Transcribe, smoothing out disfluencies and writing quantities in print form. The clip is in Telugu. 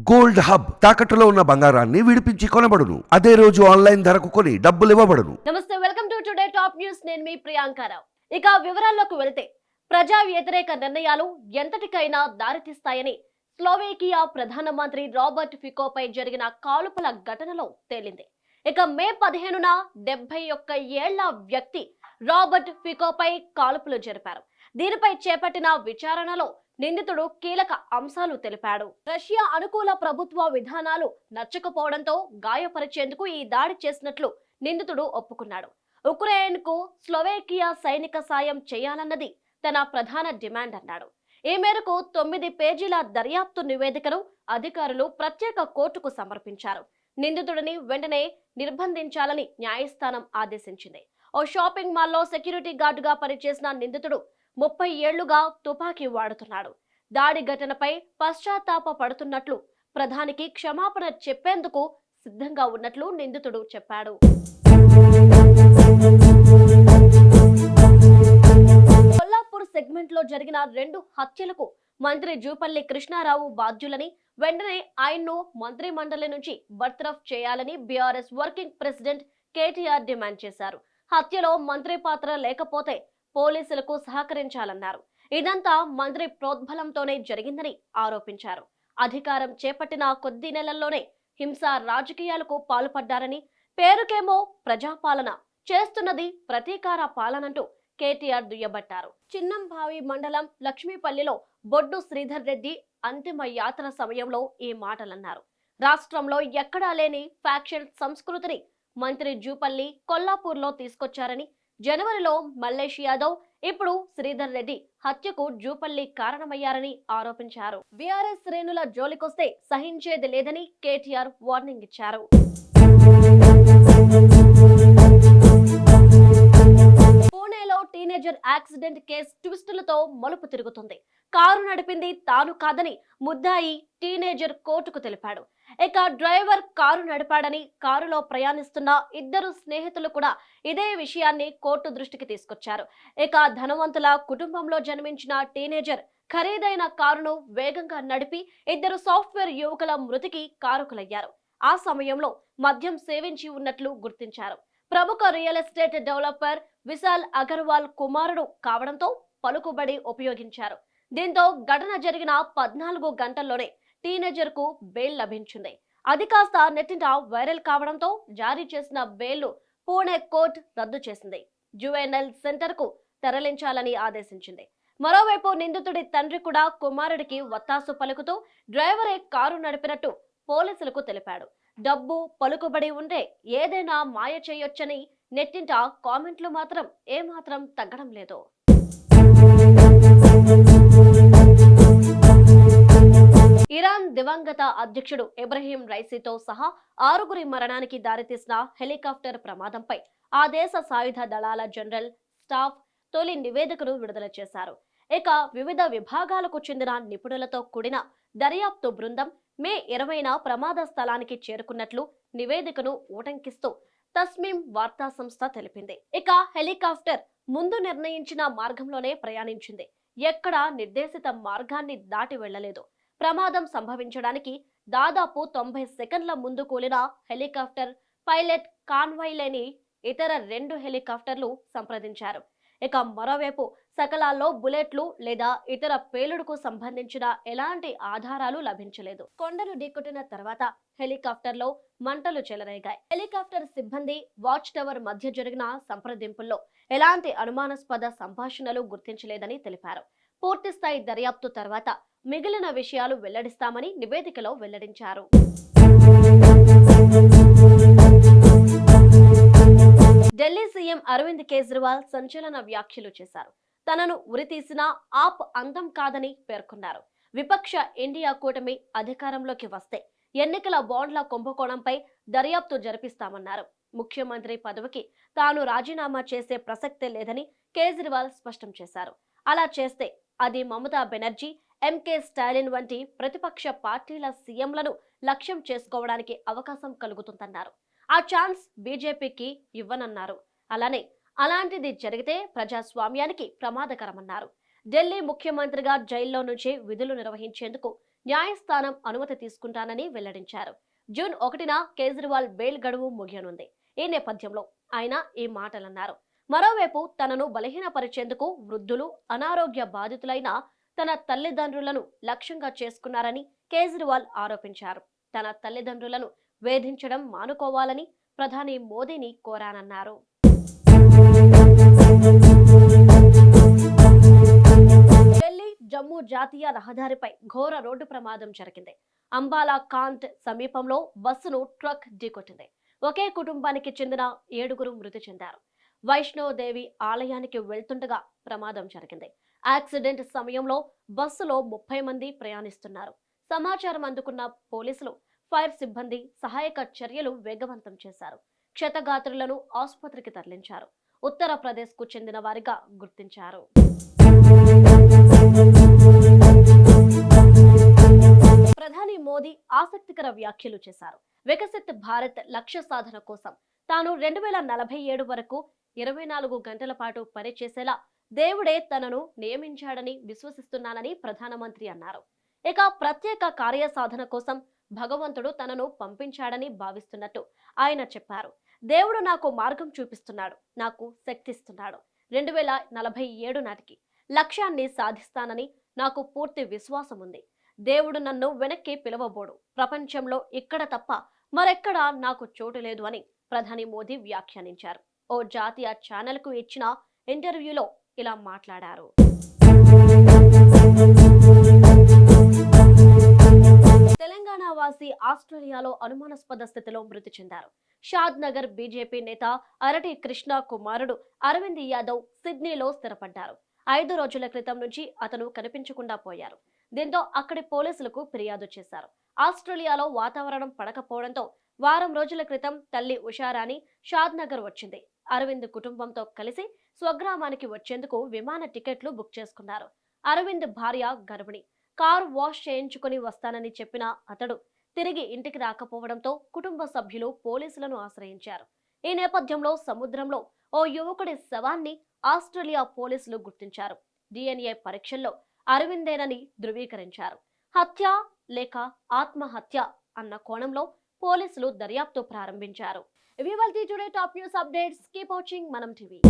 గోల్డ్ హబ్ తాకట్టులో ఉన్న బంగారాన్ని విడిపించి కొనబడును. అదే రోజు ఆన్లైన్ ధరకు కొని డబ్బులు ఇవ్వబడును. నమస్తే, welcome to today top news. నేను మీ ప్రియాంకారావు. ఇక వివరాల్లోకి వెళితే, ప్రజా వ్యతిరేక నిర్ణయాలు ఎంతటికైనా దారితీస్తాయని స్లోవేకియా ప్రధానమంత్రి రాబర్ట్ ఫికోపై జరిగిన కాల్పుల ఘటనలో తేలింది. ఇక మే 15న 71 ఏళ్ల వ్యక్తి రాబర్ట్ ఫికోపై కాల్పులు జరిపారు. దీనిపై చేపట్టిన విచారణలో నిందితుడు కీలక అంశాలు తెలిపాడు. రష్యా అనుకూల ప్రభుత్వ విధానాలు నచ్చకపోవడంతో గాయపరిచేందుకు ఈ దాడి చేసినట్లు నిందితుడు ఒప్పుకున్నాడు. ఉక్రెయిన్ కు స్లోవేకియా సైనిక సాయం చేయాలన్నది తన ప్రధాన డిమాండ్ అన్నాడు. ఈ మేరకు 9 పేజీల దర్యాప్తు నివేదికను అధికారులు ప్రత్యేక కోర్టుకు సమర్పించారు. నిందితుడిని వెంటనే నిర్బంధించాలని న్యాయస్థానం ఆదేశించింది. ఓ షాపింగ్ మాల్లో సెక్యూరిటీ గార్డుగా పనిచేసిన నిందితుడు 30 ఏళ్లుగా తుపాకీ వాడుతున్నాడు. దాడి ఘటనపై పశ్చాత్తాప పడుతున్నట్లు, ప్రధానికి క్షమాపణ చెప్పేందుకు సిద్ధంగా ఉన్నట్లు నిందితుడు చెప్పాడు. కొల్లాపూర్ సెగ్మెంట్ లో జరిగిన 2 హత్యలకు మంత్రి జూపల్లి కృష్ణారావు బాధ్యులని, వెంటనే ఆయన్ను మంత్రి మండలి నుంచి బర్తరఫ్ చేయాలని BRS working president KTR demand చేశారు. హత్యలో మంత్రి పాత్ర లేకపోతే పోలీసులకు సహకరించాలన్నారు. ఇదంతా మంత్రి ప్రోద్బలంతోనే జరిగిందని ఆరోపించారు. అధికారం చేపట్టిన కొద్ది నెలల్లోనే హింస రాజకీయాలకు పాల్పడ్డారని, పేరుకేమో ప్రజాపాలన, చేస్తున్నది ప్రతీకార పాలనంటూ కేటీఆర్ దుయ్యబట్టారు. చిన్నంభావి మండలం లక్ష్మీపల్లిలో బొడ్డు శ్రీధర్ రెడ్డి అంతిమ యాత్ర సమయంలో ఈ మాటలన్నారు. రాష్ట్రంలో ఎక్కడా లేని ఫ్యాక్షన్ సంస్కృతిని మంత్రి జూపల్లి కొల్లాపూర్లో తీసుకొచ్చారని, జనవరిలో మల్లేష్ యాదవ్, ఇప్పుడు శ్రీధర్ రెడ్డి హత్యకు జూపల్లి కారణమయ్యారని ఆరోపించారు. బీఆర్ఎస్ శ్రేణుల జోలికొస్తే సహించేది లేదని కేటీఆర్ వార్నింగ్ ఇచ్చారు. పూణేలో టీనేజర్ యాక్సిడెంట్ కేసు ట్విస్టులతో మలుపు తిరుగుతుంది. కారు నడిపింది తాను కాదని ముద్దాయి టీనేజర్ కోర్టుకు తెలిపాడు. ఇక డ్రైవర్ కారు నడిపాడని, కారులో ప్రయాణిస్తున్న 2 స్నేహితులు కూడా ఇదే విషయాన్ని కోర్టు దృష్టికి తీసుకొచ్చారు. ఇక ధనవంతుల కుటుంబంలో జన్మించిన టీనేజర్ ఖరీదైన కారును వేగంగా నడిపి 2 సాఫ్ట్వేర్ యువకుల మృతికి కారకులయ్యారు. ఆ సమయంలో మద్యం సేవించి ఉన్నట్లు గుర్తించారు. ప్రముఖ real estate developer Vishal Agarwal కుమారుడు కావడంతో పలుకుబడి ఉపయోగించారు. దీంతో ఘటన జరిగిన 14 గంటల్లోనే టీనేజర్ కు బెయిల్ లభించింది. అది కాస్త నెట్టింట వైరల్ కావడంతో జారీ చేసిన బెయిల్ పూణే కోర్టు రద్దు చేసింది. జువెనైల్ సెంటర్ కు తరలించాలని ఆదేశించింది. మరోవైపు నిందితుడి తండ్రి కూడా కుమారుడికి వత్తాసు పలుకుతూ డ్రైవరే కారు నడిపినట్టు పోలీసులకు తెలిపాడు. డబ్బు, పలుకుబడి ఉంటే ఏదైనా మాయ చేయొచ్చని నెట్టింట కామెంట్లు మాత్రం ఏమాత్రం తగ్గడం లేదు. ఇరాన్ దివంగత అధ్యక్షుడు ఇబ్రహీం రైసీతో సహా 6 మరణానికి దారితీసిన హెలికాప్టర్ ప్రమాదంపై ఆ దేశ సాయుధ దళాల జనరల్ స్టాఫ్ తొలి నివేదికను విడుదల చేశారు. ఇక వివిధ విభాగాలకు చెందిన నిపుణులతో కూడిన దర్యాప్తు బృందం మే 20న ప్రమాద స్థలానికి చేరుకున్నట్లు నివేదికను ఉటంకిస్తూ తస్మీం వార్తా సంస్థ తెలిపింది. ఇక హెలికాప్టర్ ముందు నిర్ణయించిన మార్గంలోనే ప్రయాణించింది. ఎక్కడా నిర్దేశిత మార్గాన్ని దాటి వెళ్లలేదు. ప్రమాదం సంభవించడానికి దాదాపు 90 సెకండ్ల ముందు కూలిన హెలికాప్టర్ పైలట్ కాన్వాయ్ లేని ఇతర 2 హెలికాప్టర్లు సంప్రదించారు. ఇక మరోవైపు సకలాల్లో బుల్లెట్లు లేదా ఇతర పేలుడుకు సంబంధించిన ఎలాంటి ఆధారాలు లభించలేదు. కొండను ఢీకొట్టిన తర్వాత హెలికాప్టర్లో మంటలు చెలరేగాయి. హెలికాప్టర్ సిబ్బంది వాచ్ టవర్ మధ్య జరిగిన సంప్రదింపుల్లో ఎలాంటి అనుమానాస్పద సంభాషణలు గుర్తించలేదని తెలిపారు. పూర్తిస్థాయి దర్యాప్తు తర్వాత మిగిలిన విషయాలు వెల్లడిస్తామని నివేదికలో వెల్లడించారు. ఢిల్లీ సీఎం అరవింద్ కేజ్రీవాల్ సంచలన వ్యాఖ్యలు చేశారు. తనను ఉరితీసిన ఆప్ అందం కాదని పేర్కొన్నారు. విపక్ష ఇండియా కూటమి అధికారంలోకి వస్తే ఎన్నికల బాండ్ల కుంభకోణంపై దర్యాప్తు జరిపిస్తామన్నారు. ముఖ్యమంత్రి పదవికి తాను రాజీనామా చేసే ప్రసక్తే లేదని కేజ్రీవాల్ స్పష్టం చేశారు. అలా చేస్తే అది మమతా బెనర్జీ, ఎంకే స్టాలిన్ వంటి ప్రతిపక్ష పార్టీల సీఎంలను లక్ష్యం చేసుకోవడానికి అవకాశం కలుగుతుందన్నారు. ఆ ఛాన్స్ బీజేపీకి ఇవ్వనన్నారు. అలాంటిది జరిగితే ప్రజాస్వామ్యానికి ప్రమాదకరమన్నారు. ఢిల్లీ ముఖ్యమంత్రిగా జైల్లో నుంచి విధులు నిర్వహించేందుకు న్యాయస్థానం అనుమతి తీసుకుంటానని వెల్లడించారు. జూన్ 1న కేజ్రీవాల్ బెయిల్ గడువు ముగియనుంది. ఈ నేపథ్యంలో ఆయన ఈ మాటలన్నారు. మరోవైపు తనను బలహీనపరిచేందుకు వృద్ధులు, అనారోగ్య బాధితులైన తన తల్లిదండ్రులను లక్ష్యంగా చేసుకున్నారని కేజ్రీవాల్ ఆరోపించారు. తన తల్లిదండ్రులను వేధించడం మానుకోవాలని ప్రధాని మోదీని కోరానన్నారు. ఢిల్లీ జమ్మూ జాతీయ రహదారిపై ఘోర రోడ్డు ప్రమాదం జరిగింది. అంబాలా కాంట్ సమీపంలో బస్సును ట్రక్ ఢీకొట్టింది. ఒకే కుటుంబానికి చెందిన 7గురు మృతి చెందారు. వైష్ణోదేవి ఆలయానికి వెళ్తుండగా ప్రమాదం జరిగింది. యాక్సిడెంట్ సమయంలో బస్సులో 30 మంది ప్రయాణిస్తున్నారు. సమాచారం అందుకున్న పోలీసులు, ఫైర్ సిబ్బంది సహాయక చర్యలు వేగవంతం చేశారు. క్షతగాత్రులను ఆసుపత్రికి తరలించారు. ఉత్తరప్రదేశ్ కు చెందిన వారిగా గుర్తించారు. ప్రధాని మోదీ ఆసక్తికర వ్యాఖ్యలు చేశారు. వికసిత్ భారత్ లక్ష్య సాధన కోసం తాను 2047 వరకు 24 గంటల పాటు పనిచేసేలా దేవుడే తనను నియమించాడని విశ్వసిస్తున్నానని ప్రధానమంత్రి అన్నారు. ఇక ప్రత్యేక కార్యసాధన కోసం భగవంతుడు తనను పంపించాడని భావిస్తున్నట్టు ఆయన చెప్పారు. దేవుడు నాకు మార్గం చూపిస్తున్నాడు, నాకు శక్తిస్తున్నాడు. 2047 నాటికి లక్ష్యాన్ని సాధిస్తానని నాకు పూర్తి విశ్వాసం ఉంది. దేవుడు నన్ను వెనక్కి పిలవబోడు. ప్రపంచంలో ఇక్కడ తప్ప మరెక్కడా నాకు చోటు లేదు అని ప్రధాని మోదీ వ్యాఖ్యానించారు. ఓ జాతీయ ఛానల్కు ఇచ్చిన ఇంటర్వ్యూలో ఇలా మాట్లాడారు. తెలంగాణ వాసి ఆస్ట్రేలియాలో అనుమానాస్పద స్థితిలో మృతి చెందారు. షాద్ నగర్ బీజేపీ నేత అరటి కృష్ణ కుమారుడు అరవింద్ యాదవ్ సిడ్నీలో స్థిరపడ్డారు. 5 రోజుల క్రితం నుంచి అతను కనిపించకుండా పోయారు. దీంతో అక్కడి పోలీసులకు ఫిర్యాదు చేశారు. ఆస్ట్రేలియాలో వాతావరణం పడకపోవడంతో వారం రోజుల క్రితం తల్లి ఉషారాణి షాద్ నగర్ వచ్చింది. అరవింద్ కుటుంబంతో కలిసి స్వగ్రామానికి వచ్చేందుకు విమాన టికెట్లు బుక్ చేసుకున్నారు. అరవింద్ భార్య గర్భిణి. కారు వాష్ చేయించుకుని వస్తానని చెప్పిన అతడు తిరిగి ఇంటికి రాకపోవడంతో కుటుంబ సభ్యులు పోలీసులను ఆశ్రయించారు. ఈ నేపథ్యంలో సముద్రంలో ఓ యువకుడి శవాన్ని ఆస్ట్రేలియా పోలీసులు గుర్తించారు. DNA పరీక్షల్లో అరవిందేనని ధృవీకరించారు. హత్య లేక ఆత్మహత్య అన్న కోణంలో పోలీసులు దర్యాప్తు ప్రారంభించారు. ఇవి ఇవాల్టి today top news updates. Keep watching మనం టీవీ.